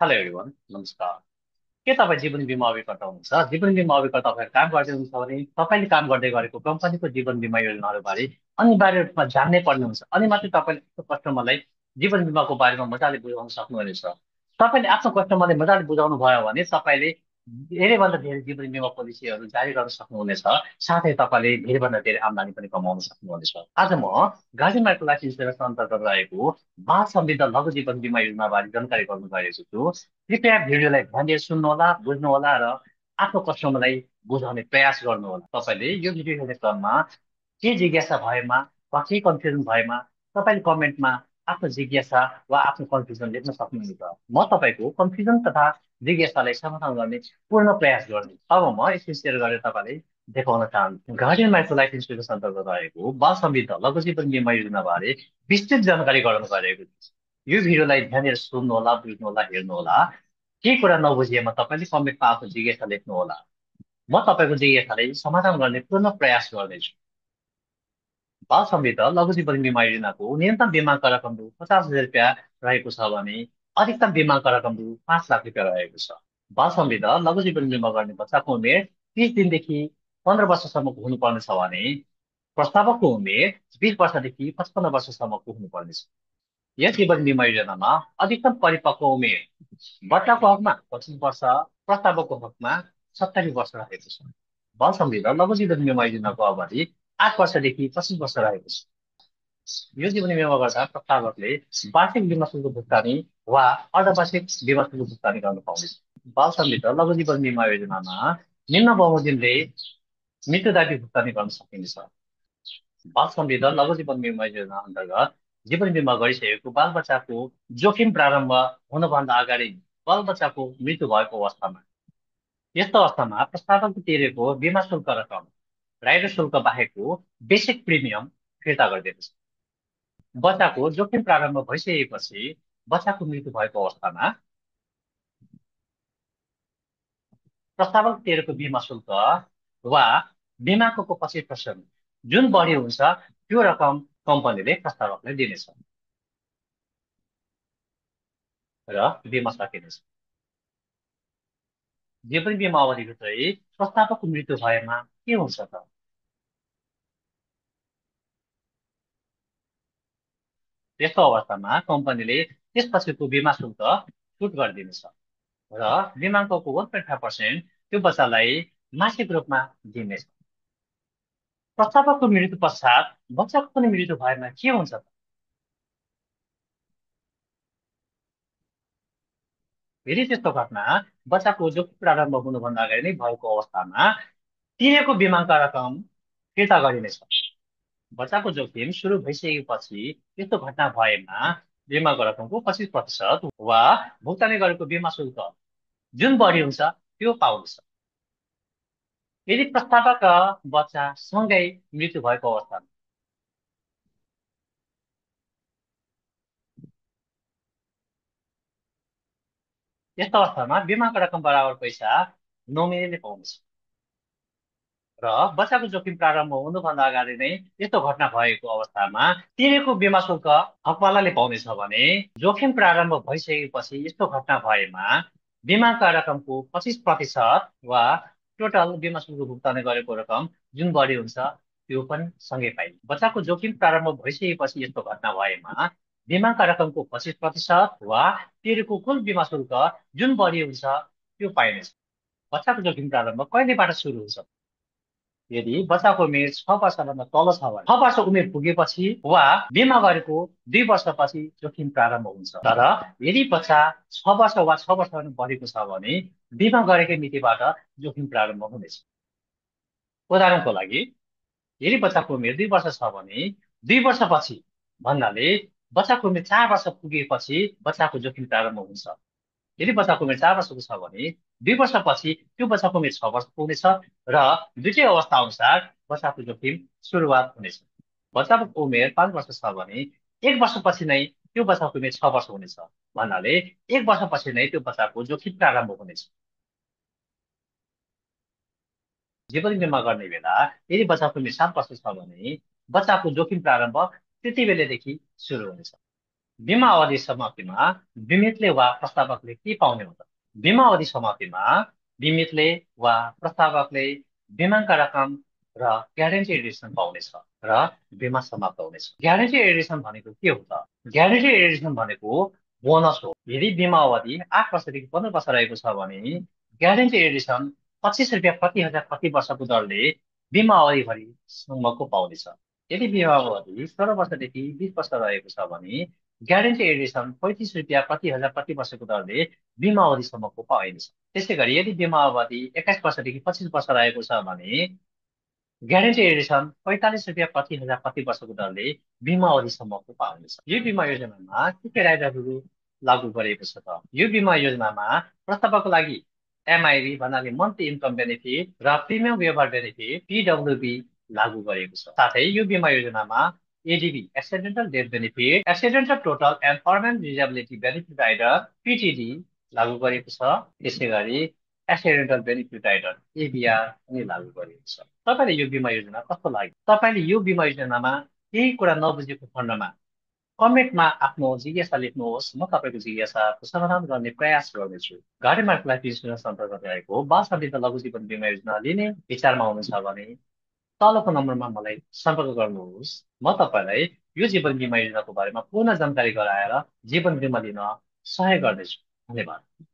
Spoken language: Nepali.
हेलो एभ्रिवान, नमस्कार। के तपाईँ जीवन बिमा अभिकर्ता हुनुहुन्छ? जीवन बिमा अभिकर्ता तपाईँ काम गर्दै हुनुहुन्छ भने तपाईँले काम गर्दै गरेको कम्पनीको जीवन बिमा योजनाहरूबारे अनिवार्य रूपमा जान्नै पर्ने हुन्छ। अनि मात्रै तपाईँले आफ्नो कस्टमरलाई जीवन बिमाको बारेमा मजाले बुझाउन सक्नुहुनेछ। तपाईँले आफ्नो कस्टमरलाई मजाले बुझाउनु भयो भने तपाईँले धेरैभन्दा धेरै जीवन बिमा पोलिसीहरू जारी गर्न सक्नुहुनेछ। साथै तपाईँले धेरैभन्दा धेरै आम्दानी पनि कमाउन सक्नुहुनेछ। आज म गार्जियन माइक्रो लाइफ इन्सुरेन्स अन्तर्गत रहेको बाल सम्बद्ध लघु जीवन बिमा योजनाबारे जानकारी गराउन गएको छु। कृपया भिडियोलाई ध्यान दिएर सुन्नुहोला, बुझ्नुहोला र आफ्नो कस्टमरलाई बुझाउने प्रयास गर्नुहोला। तपाईँले यो भिडियो हेर्ने क्रममा के जिज्ञासा भएमा वा केही कन्फ्युजन भएमा तपाईँले कमेन्टमा आफ्नो जिज्ञासा वा आफ्नो कन्फ्युजन लेख्न सक्नुहुन्छ। म तपाईँको कन्फ्युजन तथा जिज्ञासालाई समाधान गर्ने पूर्ण प्रयास गर्छु। अब म स्क्रिन सेयर गरेर तपाईँलाई देखाउन चाहन्छु। गार्डियन माइक्रो लाइफ इन्सुरेन्स अन्तर्गत रहेको बाल सम्बद्ध लघु जीवन बिमा योजनाबारे विस्तृत जानकारी गराउन गएको छु। यो भिडियोलाई ध्यान दिएर सुन्नुहोला, बुझ्नुहोला, हेर्नुहोला। केही कुरा नबुझिएमा तपाईँले कमेन्टमा आफ्नो जिज्ञासा लेख्नुहोला। म तपाईँको जिज्ञासालाई समाधान गर्ने पूर्ण प्रयास गर्नेछु। बाल सम्बद्ध लघु जीवन बिमा योजनाको न्यूनतम बिमाको रकम रु 50,000 रुपियाँ रहेको छ भने अधिकतम बिमाको रकम रु 5 लाख रुपियाँ रहेको छ। बाल सम्बद्ध लघु जीवन बिमा गर्ने बच्चाको उमेर 30 दिनदेखि 15 वर्षसम्मको हुनुपर्नेछ भने प्रस्तावकको उमेर 20 वर्षदेखि 55 वर्षसम्मको हुनुपर्नेछ। यस जीवन बिमा योजनामा अधिकतम परिपक्व उमेर बच्चाको हकमा 25 वर्ष, प्रस्तावकको हकमा 70 वर्ष रहेको छ। बाल सम्बद्ध लघु जीवन बिमा योजनाको अवधि 8 वर्षदेखि 25 वर्ष रहेको छ। यो जीवन बिमा गर्दा प्रस्तावकले वार्षिक बिमा शुल्क भुक्तानी वा अर्धवार्षिक बिमा शुल्क भुक्तानी गर्न पाउनेछ। बाल सम्बद्ध लघु जीवन बिमा योजनामा निम्न बमोजिमले मृत्युदायी भुक्तानी गर्न सकिनेछ। बाल सम्बद्ध लघु जीवन बिमा योजना अन्तर्गत जीवन बिमा गरिसकेको बाल बच्चाको जोखिम प्रारम्भ हुनभन्दा अगाडि बाल बच्चाको मृत्यु भएको अवस्थामा यस्तो अवस्थामा प्रस्तावकले तिरेको बिमा शुल्क रकम राइडर शुल्क बाहेकको बेसिक प्रिमियम फिर्ता गरिदिनेछ। बच्चाको जोखिम प्रारम्भ भइसकेपछि बच्चाको मृत्यु भएको अवस्थामा प्रस्तावक तिरेको बिमा शुल्क वा बिमाको 25% जुन बढी हुन्छ त्यो रकम कम्पनीले प्रस्तावकलाई दिनेछ र बिमा सकिनेछ। जीवन बिमा अवधिभित्रै प्रस्तावकको मृत्यु भएमा के हुन्छ त? त्यस्तो अवस्थामा कम्पनीले त्यसपछिको बिमा शुल्क छुट गरिदिनेछ र बिमाको 1.5% त्यो बच्चालाई मासिक रूपमा दिनेछ। प्रस्तावकको मृत्यु पश्चात बच्चाको पनि मृत्यु भएमा के हुन्छ त? फेरि त्यस्तो घटना बच्चाको जोखिम प्रारम्भ हुनुभन्दा अगाडि नै भएको अवस्थामा तिरेको बिमाका रकम फिर्ता गरिनेछ। बच्चाको जोखिम सुरु भइसकेपछि यस्तो घटना भएमा बिमाको रकमको 25% वा भुक्तानी गरेको बिमा शुल्क जुन बढी हुन्छ त्यो पाउनेछ। यदि प्रस्तावक र बच्चा सँगै मृत्यु भएको अवस्थामा यस्तो अवस्थामा बिमाको रकम बराबर पैसा नोमिनीले पाउनेछ र बच्चाको जोखिम प्रारम्भ हुनुभन्दा अगाडि नै यस्तो घटना भएको अवस्थामा तिरेको बिमा शुल्क हकवालाले पाउनेछ भने जोखिम प्रारम्भ भइसकेपछि यस्तो घटना भएमा बिमाका रकमको 25% वा टोटल बिमा शुल्क भुक्तानी गरेको रकम जुन बढी हुन्छ त्यो पनि सँगै पाइने। बच्चाको जोखिम प्रारम्भ भइसकेपछि यस्तो घटना भएमा बिमाका रकमको 25% वा तिरेको कुल बिमा शुल्क जुन बढी हुन्छ त्यो पाइनेछ। बच्चाको जोखिम प्रारम्भ कहिलेबाट सुरु हुन्छ? यदि बच्चाको उमेर 6 वर्षभन्दा तल छ भने 6 वर्ष उमेर पुगेपछि वा बिमा गरेको 2 वर्षपछि जोखिम प्रारम्भ हुन्छ। तर यदि बच्चा 6 वर्ष वा 6 वर्षभन्दा बढेको छ भने बिमा गरेकै मितिबाट जोखिम प्रारम्भ हुनेछ। उदाहरणको लागि यदि बच्चाको उमेर 2 वर्ष छ भने 2 वर्षपछि भन्नाले बच्चाको उमेर 4 वर्ष पुगेपछि बच्चाको जोखिम प्रारम्भ हुन्छ। यदि बच्चाको उमेर 4 वर्षको छ भने 2 वर्षपछि त्यो बच्चाको उमेर 6 वर्ष पुग्नेछ र दुइटै अवस्था अनुसार बच्चाको जोखिम सुरुवात हुनेछ। बच्चाको उमेर 5 वर्ष छ भने 1 वर्षपछि नै त्यो बच्चाको उमेर 6 वर्ष हुनेछ भन्नाले 1 वर्षपछि नै त्यो बच्चाको जोखिम प्रारम्भ हुनेछ। जीवन बिमा गर्ने बेला यदि बच्चाको उमेर 7 वर्ष छ भने बच्चाको जोखिम प्रारम्भ त्यति बेलादेखि सुरु हुनेछ। बिमा अवधि समाप्तिमा बिमितले वा प्रस्तावकले के पाउने हुन्छ? बिमा अवधि समाप्तिमा बिमितले वा प्रस्तावकले बिमाका रकम र ग्यारेन्टी एडिसन पाउनेछ र बिमा समाप्त हुनेछ। ग्यारेन्टी एडिसन भनेको के हो त? ग्यारेन्टी एडिसन भनेको बोनस हो। यदि बिमा अवधि 8 वर्षदेखि 15 वर्ष रहेको छ भने ग्यारेन्टी एडिसन 25 रुपियाँ प्रति हजार प्रति वर्षको दरले बिमा अवधिभरिसम्मको पाउनेछ। यदि बिमा अवधि 16 वर्षदेखि 20 वर्ष रहेको छ भने ग्यारेन्टी एडिसन 35 रुपियाँ प्रति हजार प्रति वर्षको दरले बिमा अवधिसम्मको पाइनेछ। त्यसै गरी यदि बिमा अवधि 21 वर्षदेखि 25 वर्ष रहेको छ भने ग्यारेन्टी एडिसन 45 रुपियाँ प्रति हजार प्रति वर्षको दरले बिमा अवधिसम्मको पाउनेछ। यो बिमा योजनामा के राइडरहरू लागू गरिएको छ त? यो बिमा योजनामा प्रस्तावकको लागि एमआइबी भन्नाले मन्थली इन्कम बेनिफिट र प्रिमियम वेभर बेनिफिट पिडब्ल्युबी लागू गरिएको छ। साथै यो बिमा योजनामा ADB accidental death benefit, accidental total and permanent disability benefit rider PTD लागू गरिएको छ। त्यसै गरी एक्सिडेन्टल बेनिफिट राइडर एबिआर पनि लागू गरिएको छ। तपाईँले यो बिमा योजना कस्तो लाग्यो? तपाईँले यो बिमा योजनामा केही कुरा नबुझेको खण्डमा कमेन्टमा आफ्नो जिज्ञासा लेख्नुहोस्। म तपाईँको जिज्ञासाको समाधान गर्ने प्रयास गर्नेछु। गाडी मार्ग लाइफ इन्सुरेन्स अन्तर्गत रहेको बाल सन्तान लघु जीवन बिमा योजना लिने विचारमा हुनुहुन्छ भने तलको नम्बरमा मलाई सम्पर्क गर्नुहोस्। म तपाईँलाई यो जीवन बिमा योजनाको बारेमा पूर्ण जानकारी गराएर जीवन बिमा लिन सहयोग गर्नेछु। धन्यवाद।